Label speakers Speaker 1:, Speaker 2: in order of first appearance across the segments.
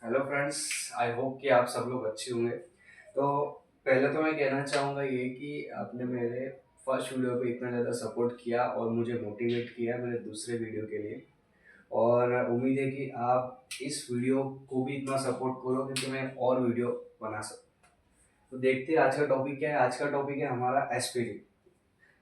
Speaker 1: Hello friends. I hope कि आप सब लोग अच्छे होंगे। तो पहले तो मैं कहना चाहूँगा ये कि आपने मेरे फर्स्ट वीडियो पे इतना ज़्यादा सपोर्ट किया और मुझे मोटिवेट किया मेरे दूसरे वीडियो के लिए। और उम्मीद है कि आप इस वीडियो को भी इतना सपोर्ट करोगे कि मैं और वीडियो बना सकूँ। तो देखते हैं आज का टॉपिक क्या है। आज का टॉपिक है हमारा एस्पिरिन।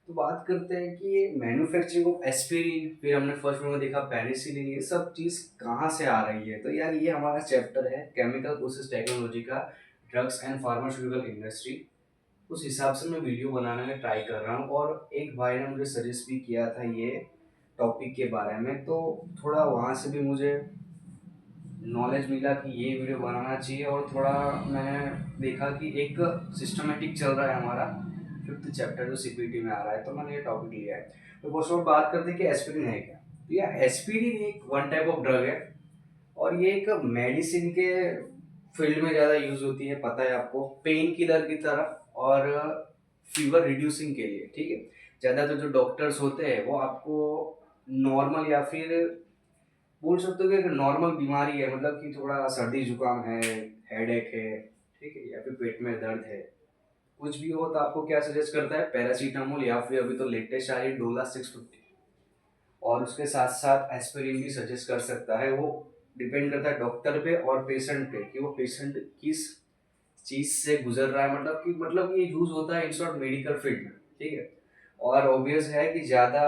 Speaker 1: तो बात करते हैं कि ये मैन्युफैक्चरिंग ऑफ एस्पिरिन, फिर हमने फर्स्ट में देखा पेनिसिलिन, ये सब चीज़ कहाँ से आ रही है। तो यार ये हमारा चैप्टर है केमिकल प्रोसेस टेक्नोलॉजी का, ड्रग्स एंड फार्मास्यूटिकल इंडस्ट्री। उस हिसाब से मैं वीडियो बनाने में ट्राई कर रहा हूँ और एक भाई ने मुझे सजेस्ट भी किया था ये टॉपिक के बारे में, तो थोड़ा वहाँ से भी मुझे नॉलेज मिला कि ये वीडियो बनाना चाहिए। और थोड़ा मैंने देखा कि एक सिस्टमेटिक चल रहा है हमारा फिफ्थ चैप्टर जो सीपीटी में आ रहा है, तो मैंने ये टॉपिक लिया है। तो फर्स्ट ऑफ बात करते हैं कि एस्पिरिन है क्या। तो यह एस्पिरिन एक वन टाइप ऑफ ड्रग है और ये एक मेडिसिन के फील्ड में ज़्यादा यूज होती है, पता है आपको, पेन किलर की तरह और फीवर रिड्यूसिंग के लिए। ठीक है, ज़्यादातर जो डॉक्टर्स होते हैं वो आपको नॉर्मल या फिर बोल सकते हो कि एक नॉर्मल बीमारी है, मतलब कि थोड़ा सर्दी जुकाम है, हेडेक है, ठीक है, या फिर पेट में दर्द है, कुछ भी हो तो आपको क्या सजेस्ट करता है, पैरासीटामोल या फिर अभी तो लेटेस्ट आ रही है डोला 650। और उसके साथ साथ एस्पिरिन भी सजेस्ट कर सकता है। वो डिपेंड करता है डॉक्टर पे और पेशेंट पे कि वो पेशेंट किस चीज से गुजर रहा है, मतलब ये यूज होता है इन शॉर्ट मेडिकल फील्ड में। ठीक है, और ऑब्वियस है कि ज्यादा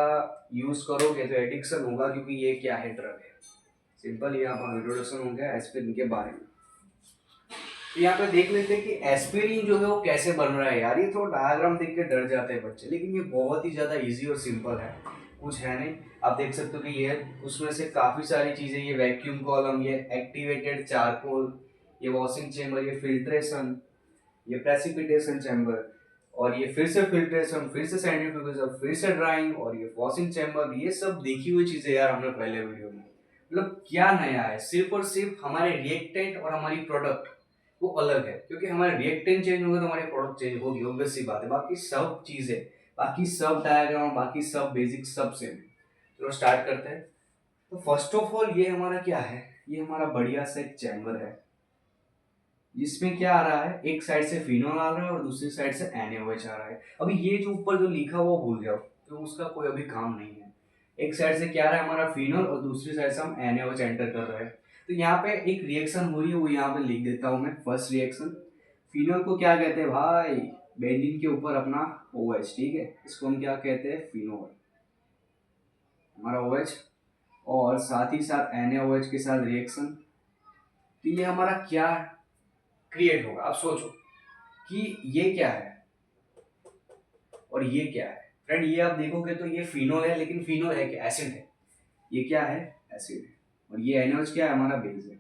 Speaker 1: यूज करोगे तो एडिक्शन होगा, क्योंकि ये क्या है, ड्रग है। सिंपल यहाँ पर इंट्रोडक्शन हो गया एस्पिरिन के बारे में। तो यहाँ पे देख लेते हैं कि एस्पिरिन जो है वो कैसे बन रहा है। यार ये थोड़ा डायग्राम देख के डर जाते हैं बच्चे, लेकिन ये बहुत ही ज्यादा इजी और सिंपल है, कुछ है नहीं। आप देख सकते हो कि ये उसमें से काफी सारी चीजें, ये वैक्यूम कॉलम, ये एक्टिवेटेड चारकोल, ये वॉशिंग चेम्बर, ये फिल्ट्रेशन, ये प्रेसिपिटेशन चैम्बर, और ये फिर से फिल्ट्रेशन, फिर से सेंट्रीफ्यूगेशन, फिर से ड्राइंग, और ये वॉशिंग चैम्बर। ये सब देखी हुई चीजें यार हमने पहले वीडियो में। मतलब क्या नया है, सिर्फ और सिर्फ हमारे रिएक्टेंट और हमारी प्रोडक्ट वो अलग है, क्योंकि हमारे रिएक्टेंट चेंज होंगे तो हमारी प्रोडक्ट चेंज होगी, ऑब्वियस सी बात है। बाकी सब चीजें, बाकी सब डायग्राम, बाकी सब बेसिक सब सेम है। चलो स्टार्ट करते हैं। तो फर्स्ट ऑफ ऑल ये हमारा क्या है, ये हमारा बढ़िया सा एक चैम्बर है जिसमें क्या आ रहा है, एक साइड से फिनोल आ रहा है और दूसरी साइड से NaOH आ रहा है। अभी ये जो ऊपर जो लिखा हुआ भूल जाओ, तो उसका कोई अभी काम नहीं है। एक साइड से क्या आ रहा है हमारा फिनोल और दूसरी साइड से हम NaOH एंटर कर रहे हैं। तो यहाँ पे एक रिएक्शन हो रही है, वो यहाँ पे लिख देता हूँ मैं। फर्स्ट रिएक्शन, फिनोल को क्या कहते हैं भाई, बेंजीन के ऊपर अपना OH, ठीक है, इसको हम क्या कहते हैं, फिनोल, हमारा OH। और साथ ही साथ NaOH के साथ रिएक्शन, तो ये हमारा क्या क्रिएट होगा। आप सोचो कि ये क्या है और ये क्या है। फ्रेंड ये आप देखोगे तो ये फिनोल है, लेकिन फिनोल है क्या, एसिड है। ये क्या है, एसिड है। और ये एनओएच क्या है, हमारा बेस है।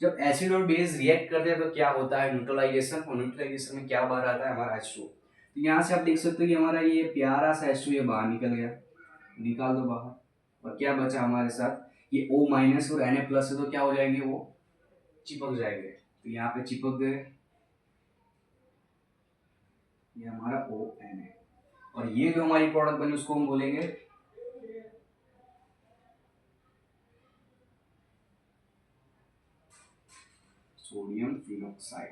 Speaker 1: जब एसिड और बेस रिएक्ट करते हैं तो क्या होता है, न्यूट्रलाइजेशन, और न्यूट्रलाइजेशन में क्या बाहर आता है, हमारा H2। तो यहाँ से आप देख सकते हो कि हमारा ये प्यारा सा H2 ये बाहर निकल गया, निकाल दो बाहर। और क्या बचा हमारे साथ, ये O माइनस और Na प्लस है, तो क्या हो जाएंगे, वो चिपक जाएंगे। तो यहाँ पे चिपक गए, ये हमारा ONa। और ये जो हमारी प्रोडक्ट बनी उसको हम बोलेंगे सोडियम फिनोक्साइड।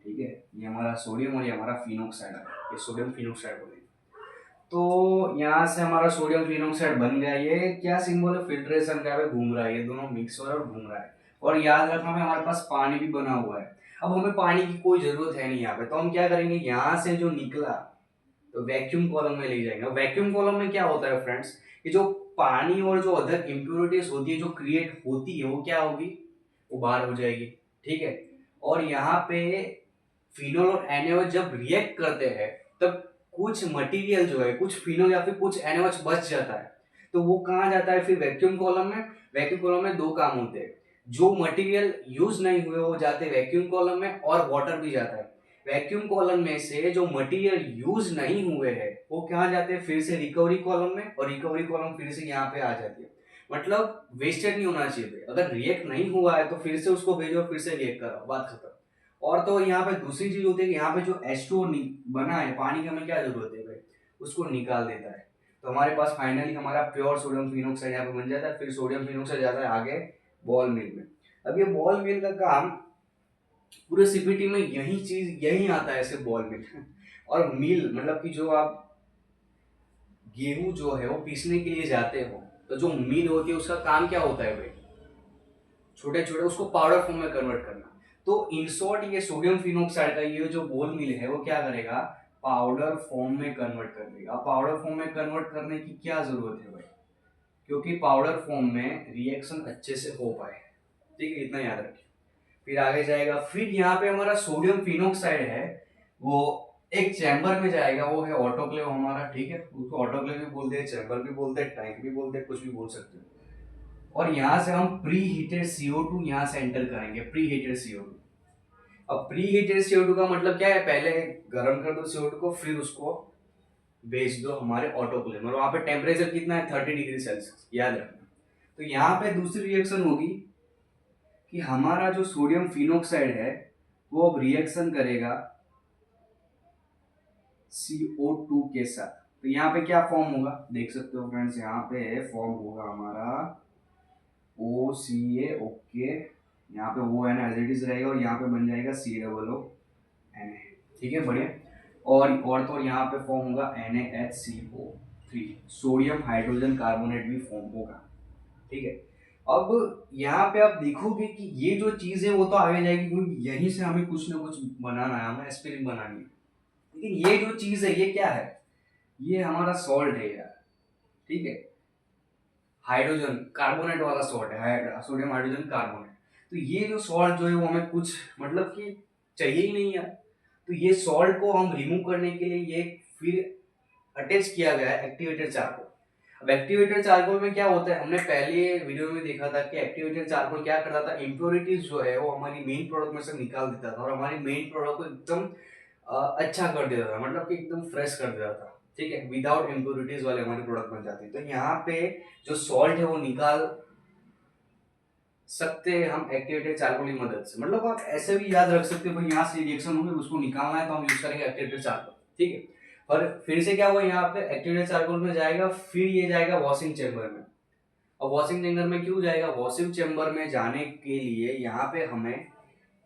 Speaker 1: ठीक है, ये हमारा सोडियम और ये हमारा फिनोक्साइड है, ये सोडियम फिनोक्साइड बोलेंगे। तो यहाँ से हमारा सोडियम फिनोक्साइड बन गया। ये क्या सिंबल है, फिल्ट्रेशन का पे घूम रहा है, ये दोनों मिक्स हो रहा है और घूम रहा है। और याद रखना में हमारे पास पानी भी बना हुआ है। अब हमें पानी की कोई जरूरत है नहीं यहाँ पे, तो हम क्या करेंगे, यहाँ से जो निकला तो वैक्यूम कॉलम में ले जाएंगे। वैक्यूम कॉलम में क्या होता है फ्रेंड्स, ये जो पानी और जो अदर इम्प्योरिटीज होती है जो क्रिएट होती है, वो क्या होगी, वो बाहर हो जाएगी। ठीक है, और यहाँ पे फिनोल और NaOH जब रिएक्ट करते हैं तब कुछ मटेरियल जो है, कुछ फिनोल या फिर कुछ NaOH बच जाता है। तो वो कहाँ जाता है फिर, वैक्यूम कॉलम में। वैक्यूम कॉलम में दो काम होते हैं, जो मटेरियल यूज नहीं हुए वो जाते हैं वैक्यूम कॉलम में, और वाटर भी जाता है। वैक्यूम कॉलम में से जो मटेरियल यूज नहीं हुए हैं वो कहाँ जाते हैं, फिर से रिकवरी कॉलम में, और रिकवरी कॉलम फिर से यहाँ पे आ जाती है। मतलब वेस्टेड नहीं होना चाहिए, अगर रिएक्ट नहीं हुआ है तो फिर से उसको भेजो, फिर से रिएक्ट कराओ, बात खत्म। और तो यहाँ पे दूसरी चीज होती है कि यहाँ पे जो H2O बना है, पानी की हमें क्या जरूरत है भाई, उसको निकाल देता है। तो हमारे पास फाइनली हमारा प्योर सोडियम फिनोक्साइड यहाँ पे बन जाता है। फिर सोडियम फिनोक्साइड जाता है आगे बॉल मिल में। अब ये बॉल मिल का काम पूरे सीपीटी में यही आता है, ऐसे बॉल मिल और मिल मतलब कि जो आप गेहूं जो है वो पीसने के लिए जाते हो, तो जो मिल होती है उसका काम क्या होता है भाई, छोटे छोटे उसको पाउडर फॉर्म में कन्वर्ट करना। तो इन शॉर्ट ये सोडियम फिनोक्साइड का ये जो बोल मिल है वो क्या करेगा, पाउडर फॉर्म में कन्वर्ट कर देगा। अब पाउडर फॉर्म में कन्वर्ट करने की क्या जरूरत है भाई, क्योंकि पाउडर फॉर्म में रिएक्शन अच्छे से हो पाए, ठीक है, इतना याद रखिए। फिर आगे जाएगा, फिर यहाँ पे हमारा सोडियम फिनोक्साइड है वो एक चैम्बर में जाएगा, वो है ऑटोक्लेव हमारा, ठीक है, उसको ऑटोक्लेव भी बोलते हैं, चैम्बर भी बोलते हैं, टैंक भी बोलते हैं, कुछ भी बोल सकते हो। और यहाँ से हम प्री हीटेड CO2 यहाँ से एंटर करेंगे, प्री हीटेड CO2। अब प्री हीटेड CO2 का मतलब क्या है, पहले गर्म कर दो CO2 को, फिर उसको भेज दो हमारे ऑटोक्लेव में, वहां पे टेम्परेचर कितना है 30 डिग्री सेल्सियस, याद रखना। तो यहाँ पे दूसरी रिएक्शन होगी कि हमारा जो सोडियम फिनोक्साइड है वो अब रिएक्शन करेगा CO2 के साथ। तो यहाँ पे क्या फॉर्म होगा देख सकते हो फ्रेंड्स, यहाँ पे फॉर्म होगा हमारा OCA, ओके, यहाँ पे वो है ना एज इट इज रहेगा, और यहाँ पे बन जाएगा COONA, ठीक है, बढ़िया। और तो यहाँ पे फॉर्म होगा NaHCO3, सोडियम हाइड्रोजन कार्बोनेट भी फॉर्म होगा, ठीक है। अब यहाँ पे आप देखोगे कि ये जो चीज है वो तो आगे जाएगी, क्योंकि यहीं से हमें कुछ ना कुछ बनाना है, हमें एस्पिरिन बनानी है। लेकिन ये जो चीज है ये क्या है, ये हमारा सॉल्ट है यार, ठीक है, हाइड्रोजन कार्बोनेट वाला सॉल्ट है, सोडियम हाइड्रोजन कार्बोनेट। तो ये जो सॉल्ट जो है वो हमें कुछ मतलब कि चाहिए ही नहीं यार। तो ये सॉल्ट को हम रिमूव करने के लिए ये फिर अटैच किया गया है एक्टिवेटेड चारकोल। अब एक्टिवेटेड चारकोल में क्या होता है, हमने पहले वीडियो में देखा था कि एक्टिवेटेड चारकोल क्या करता था, इम्प्योरिटीज जो है वो हमारी मेन प्रोडक्ट में से निकाल देता था और हमारी मेन प्रोडक्ट को एकदम अच्छा कर देता था, मतलब कि एकदम फ्रेश कर देता था, ठीक है, विदाउट इम्प्योरिटीज वाले हमारी प्रोडक्ट बन जाती है। तो यहाँ पे जो सॉल्ट है वो निकाल सकते हैं हम एक्टिवेटेड चारकोल की मदद से। मतलब आप ऐसे भी याद रख सकते हो भाई, यहाँ से रिएक्शन होगी उसको निकालना है तो हम यूज करेंगे एक्टिवेटेड चारकोल, ठीक है। और फिर से क्या हुआ, यहाँ पे एक्टिवेटेड चारकोल में जाएगा, फिर ये जाएगा वॉशिंग चेम्बर में। और वॉशिंग चेम्बर में क्यों जाएगा, वॉशिंग चेम्बर में जाने के लिए यहाँ पे हमें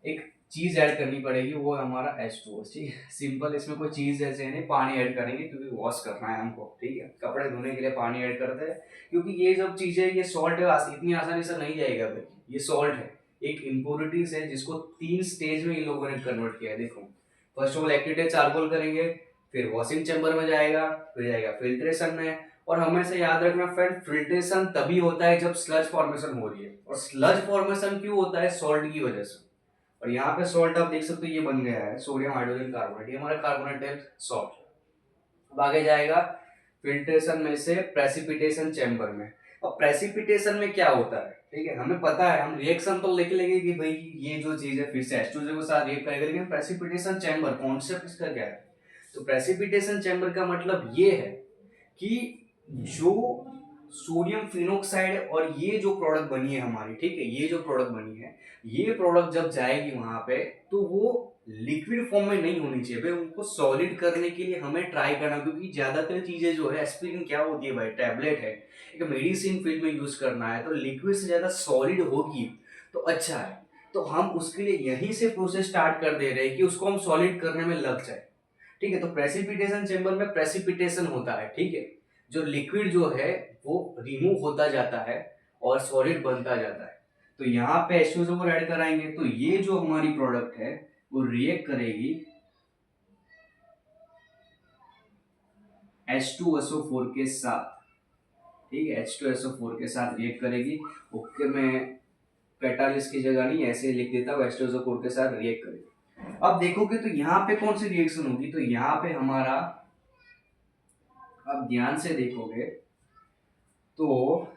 Speaker 1: एक चीज ऐड करनी पड़ेगी, वो है हमारा H2O, ठीक है, सिंपल, इसमें कोई चीज ऐसे नहीं, पानी ऐड करेंगे क्योंकि वॉश करना है हमको, ठीक है, कपड़े धोने के लिए पानी ऐड करते हैं, क्योंकि ये सब चीजें ये सॉल्ट है, इतनी आसानी से नहीं जाएगा भाई, ये सॉल्ट है, एक इम्प्योरिटीज है जिसको 3 स्टेज में इन लोगों ने कन्वर्ट किया है। देखो, first of all activated charcoal करेंगे, फिर वॉशिंग चैम्बर में जाएगा, फिर जाएगा फिल्ट्रेशन में। और हमेशा याद रखना फ्रेंड, फिल्ट्रेशन तभी होता है जब स्लज फॉर्मेशन हो रही है, और स्लज फॉर्मेशन क्यों होता है, सॉल्ट की वजह से। और यहाँ पे सॉल्ट आप देख सकते हो ये बन गया है सोडियम हाइड्रोजन कार्बोनेट, ये हमारा कार्बोनेटेड सॉल्ट। अब आगे जाएगा फिल्ट्रेशन में से प्रेसिपिटेशन चैम्बर में। अब प्रेसिपिटेशन में क्या होता है, ठीक है, हमें पता है, हम रिएक्शन तो लिख लेंगे कि भाई ये जो चीज है फिर से H2O के साथ रिएक्ट करेगा, लेकिन प्रेसिपिटेशन चैम्बर कॉन्सेप्ट इसका क्या है। तो प्रेसिपिटेशन चैम्बर का मतलब ये है कि जो सोडियम फिनोक्साइड और ये जो प्रोडक्ट बनी है हमारी, ठीक है, ये जो प्रोडक्ट बनी है, ये प्रोडक्ट जब जाएगी वहां पे तो वो लिक्विड फॉर्म में नहीं होनी चाहिए भाई, उनको सॉलिड करने के लिए हमें ट्राई करना, क्योंकि ज्यादातर चीजें जो है, एस्पिरिन क्या होती है भाई, टैबलेट है, एक मेडिसिन फील्ड में यूज करना है, तो लिक्विड से ज्यादा सॉलिड होगी तो अच्छा है। तो हम उसके लिए यहीं से प्रोसेस स्टार्ट कर दे रहे हैं कि उसको हम सॉलिड करने में लग जाए, ठीक है। तो प्रेसिपिटेशन चेंबर में प्रेसिपिटेशन होता है, ठीक है, जो लिक्विड जो है वो रिमूव होता जाता है और सॉलिड बनता जाता है। तो यहाँ पे H2O को ऐड कराएंगे तो ये जो हमारी प्रोडक्ट है वो रिएक्ट करेगी H2SO4 के साथ, ठीक है, H2SO4 के साथ रिएक्ट करेगी। ओके, मैं कैटालिस्ट की जगह नहीं ऐसे लिख देता हूँ, H2SO4 के साथ रिएक्ट करेगी। अब देखोगे तो यहाँ पे कौन सी रिएक्शन होगी, तो यहाँ पे हमारा, अब ध्यान से देखोगे तो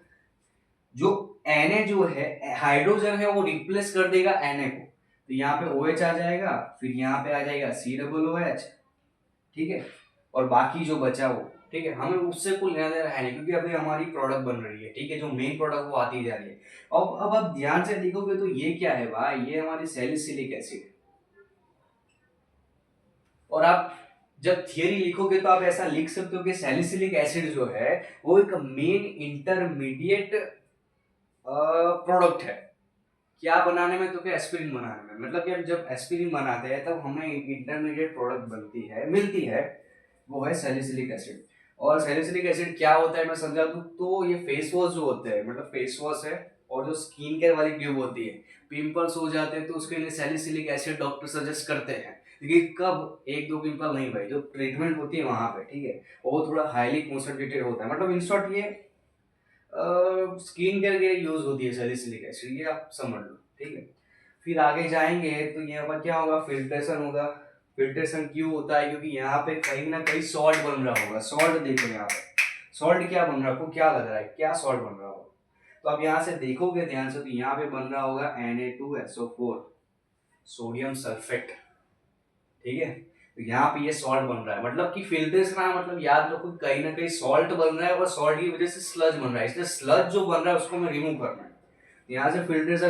Speaker 1: जो Na जो है, हाइड्रोजन है, वो रिप्लेस कर देगा Na को, तो यहाँ पे OH आ जाएगा, फिर यहाँ पे आ जाएगा COOH, ठीक है, और बाकी जो बचा वो, ठीक है, हमें उससे कोई लेना देना है नहीं, क्योंकि अभी हमारी प्रोडक्ट बन रही है, ठीक है, जो मेन प्रोडक्ट वो आती जा रही है। अब आप ध्यान से देखोगे तो ये क्या है भाई, ये हमारी सैलिसिलिक एसिड है। और आप जब थियरी लिखोगे तो आप ऐसा लिख सकते हो कि सैलिसिलिक एसिड जो है वो एक मेन इंटरमीडिएट प्रोडक्ट है, क्या बनाने में, तो क्या एस्पिरिन बनाने में। मतलब कि हम जब एस्पिरिन बनाते हैं तब हमें एक इंटरमीडिएट प्रोडक्ट मिलती है, वो है सैलिसिलिक एसिड। और सैलिसिलिक एसिड क्या होता है मैं समझा दूं, तो ये फेस वॉश जो होते हैं, मतलब फेस वॉश है, और जो स्किन केयर वाली ट्यूब होती है, पिंपल्स हो जाते हैं तो उसके लिए सैलिसिलिक एसिड डॉक्टर सजेस्ट करते हैं। लेकिन कब, एक दो पिंपल नहीं भाई, जो ट्रीटमेंट होती है वहां पे, ठीक है, वो थोड़ा हाईली कॉन्सेंट्रेटेड होता है। मतलब इन शॉर्ट ये स्किन केयर के लिए यूज होती है सैलिसिलिक एसिड, ये आप समझ लो, ठीक है। फिर आगे जाएंगे तो यहाँ पर क्या होगा, फिल्ट्रेशन होगा। फिल्ट्रेशन क्यों होता है, क्योंकि यहाँ पे कहीं ना कहीं सॉल्ट बन रहा होगा। सॉल्ट देखो यहाँ पे, सॉल्ट क्या बन रहा है, आपको क्या लग रहा है, क्या सॉल्ट बन रहा होगा। तो आप यहाँ से देखोगे ध्यान से, तो यहाँ पे बन रहा होगा Na2SO4, सोडियम सल्फेट, ठीक है। तो यहाँ पे ये सॉल्ट बन रहा है, मतलब कि फिल्ट्रेशन है, मतलब याद रखो कहीं ना कहीं सॉल्ट बन रहा है और सॉल्ट की वजह से स्लज बन रहा है, इसलिए स्लज जो बन रहा है उसको मैं रिमूव करना है। यहाँ से फिल्ट्रेशन